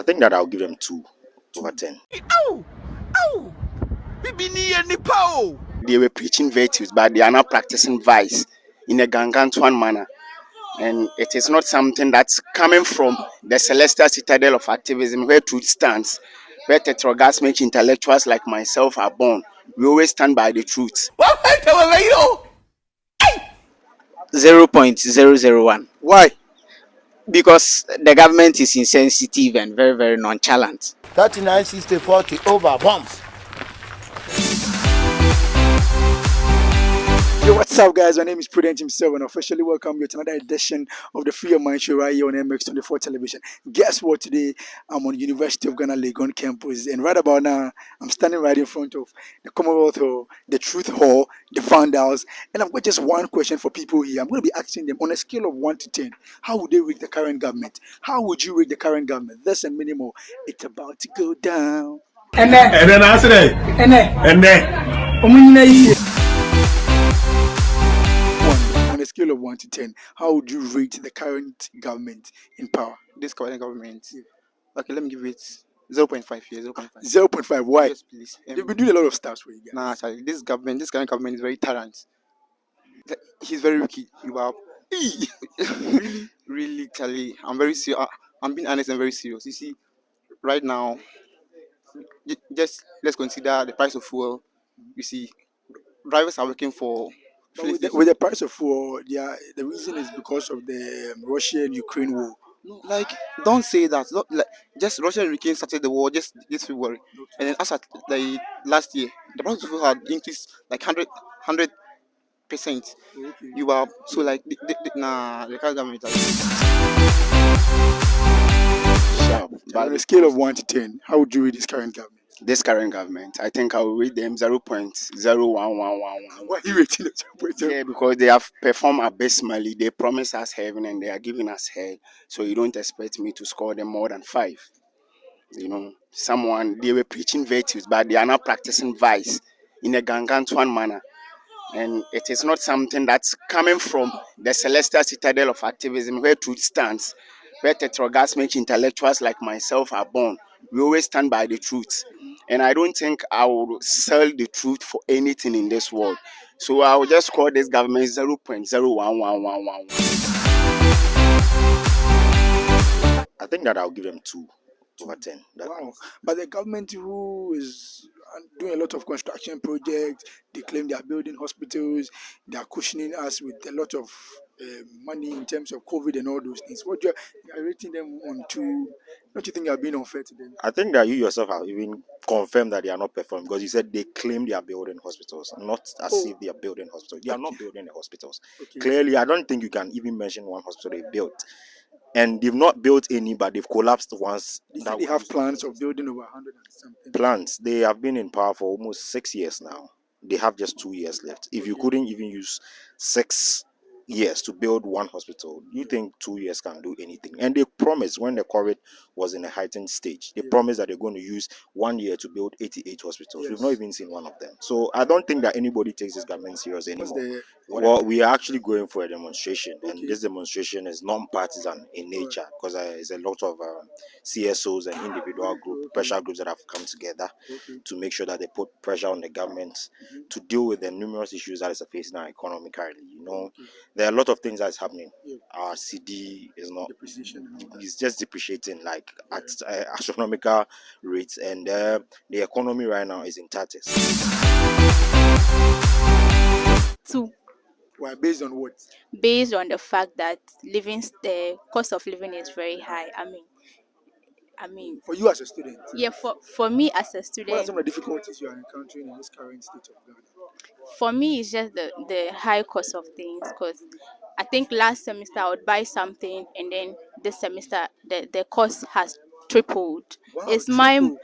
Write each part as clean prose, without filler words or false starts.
I think that I'll give them 2/10. Oh, oh, Bibi ni Nipo. They were preaching virtues, but they are now practicing vice in a gangantuan manner. And it is not something that's coming from the celestial citadel of activism where truth stands, where tetragasmic intellectuals like myself are born. We always stand by the truth. 0.001. Why? Because the government is insensitive and very, very nonchalant. 39, 60, 40 over bombs. Yo, what's up, guys? My name is Prudent himself, and I officially welcome you to another edition of the Free of Mind Show right here on MX24 television. Guess what? Today, I'm on University of Ghana Legon campus, and right about now, I'm standing right in front of the Commonwealth Hall, the Truth Hall, the Founders, and I've got just one question for people here. I'm going to be asking them on a scale of 1 to 10, how would they rate the current government? How would you rate the current government? This and many more. It's about to go down. And then I said, and then. On a scale of 1 to 10, how would you rate the current government in power? This current government. Okay, let me give it 0.5 here. 0.5. 0.5. Why? Yes, please. They've been doing a lot of stuff for you guys. Nah, sorry. This current government is very tyrant. He's very wicked. You are really, really, Charlie. I'm very serious. I'm being honest and very serious. You see, right now, just let's consider the price of fuel. You see, drivers are working for. But with the price of fuel, the reason is because of the Russia-Ukraine war. No, like, don't say that. Just Russia and Ukraine started the war just this February, and then as at the last year, the price of fuel had increased like 100%. Okay. You are so like the current government. Sharp. But on a scale of 1 to 10, how would you rate this current government? This current government, I think I will rate them 0.01111. Why are you rating it 0.0? Yeah, because they have performed abysmally. They promise us heaven and they are giving us hell. So you don't expect me to score them more than 5. You know, they were preaching virtues, but they are now practicing vice in a gangantuan manner. And it is not something that's coming from the celestial citadel of activism where truth stands, where tetragasmic intellectuals like myself are born. We always stand by the truth. And I don't think I will sell the truth for anything in this world. So I will just call this government 0.01111. I think that I'll give them 2/10. Wow. But the government who is doing a lot of construction projects, they claim they are building hospitals, they are cushioning us with a lot of money in terms of COVID and all those things. What you are rating them on to? Don't you think you are being unfair to them? I think that you yourself have even confirmed that they are not performing because you said they claim they are building hospitals, not as if they are building hospitals. They are not building the hospitals. Okay. Clearly, I don't think you can even mention one hospital they built. And they've not built any, but they've collapsed once. They have plans of building over 100 and something. Plans. They have been in power for almost 6 years now. They have just 2 years left. If you couldn't even use 6 years to build one hospital, you think 2 years can do anything? And they promised when the COVID was in a heightened stage, they promised that they're going to use 1 year to build 88 hospitals. We've not even seen one of them. So I don't think that anybody takes this government serious anymore. Well, we are actually going for a demonstration, and this demonstration is non-partisan in nature because there's a lot of CSOs and individual pressure groups that have come together to make sure that they put pressure on the government to deal with the numerous issues that is facing our economy currently. You know, there are a lot of things that's happening. Our CD is not, it's just depreciating like at astronomical rates, and the economy right now is in tatters. 2. Why? Based on what? Based on the fact that the cost of living is very high. I mean, For you as a student, yeah. For me as a what are student, some of the difficulties you are encountering in this current state of Ghana? for me it's just the high cost of things. Because I think last semester I would buy something, and then this semester the cost has tripled. Wow, It's triple.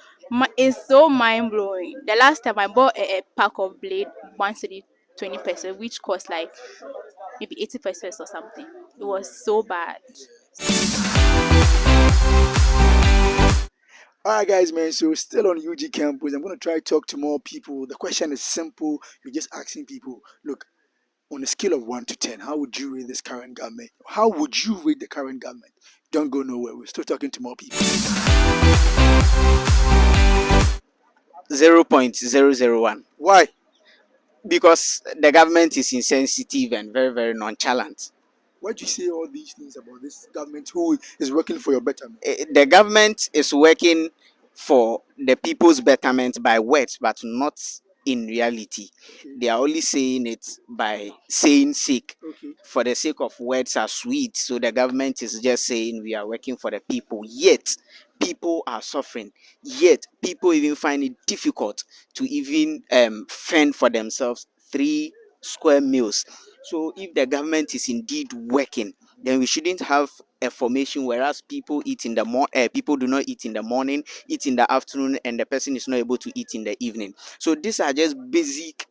it's so mind blowing. The last time I bought a pack of blade 1 cedi 20 pesos, which cost like maybe 80 pesos or something. It was so bad. Alright, guys, man. So, still on UG campus, I'm going to try to talk to more people. The question is simple. You're just asking people, look, on a scale of 1 to 10, how would you rate this current government? How would you rate the current government? Don't go nowhere. We're still talking to more people. 0.001. Why? Because the government is insensitive and very, very nonchalant. Why do you say all these things about this government who is working for your betterment? The government is working for the people's betterment by words, but not in reality. Okay. They are only saying it by saying sake. Okay. For the sake of words are sweet, so the government is just saying we are working for the people. Yet people are suffering. Yet people even find it difficult to even fend for themselves 3 square meals. So if the government is indeed working, then we shouldn't have a formation whereas people eat in the people do not eat in the morning, eat in the afternoon, and the person is not able to eat in the evening. So these are just basic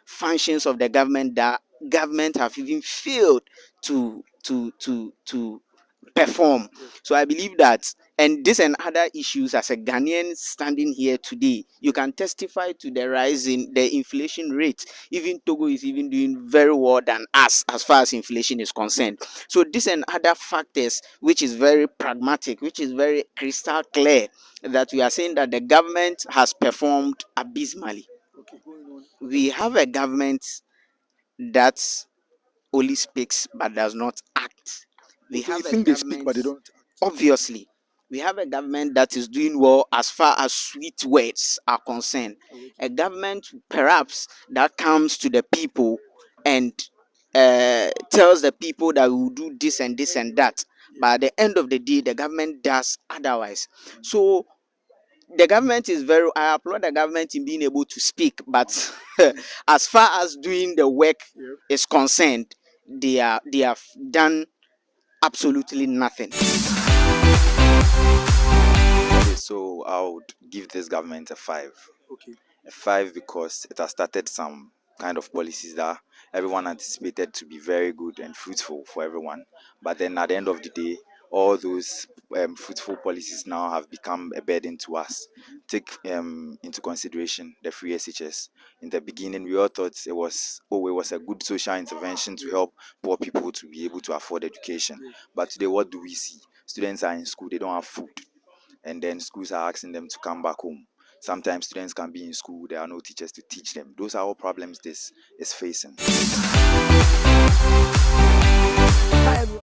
functions of the government that government have even failed to perform. So I believe that, and this and other issues, as a Ghanaian standing here today, you can testify to the rise in the inflation rate. Even Togo is even doing very well than us as far as inflation is concerned. So this and other factors, which is very pragmatic, which is very crystal clear, that we are saying that the government has performed abysmally. Okay, going on. We have a government that only speaks but does not act. We So you have a think they speak but they government, don't act? obviously, we have a government that is doing well as far as sweet words are concerned. A government perhaps that comes to the people and tells the people that we will do this and this and that. But at the end of the day, the government does otherwise. So the government is very, I applaud the government in being able to speak, but as far as doing the work Yeah. is concerned, they have done absolutely nothing. Okay, so I would give this government a 5. Okay. A 5 because it has started some kind of policies that everyone anticipated to be very good and fruitful for everyone. But then at the end of the day, all those fruitful policies now have become a burden to us. Take into consideration the free SHS. In the beginning, we all thought it was a good social intervention to help poor people to be able to afford education. But today, what do we see? Students are in school, they don't have food, and then schools are asking them to come back home. Sometimes students can be in school, there are no teachers to teach them. Those are all problems this is facing.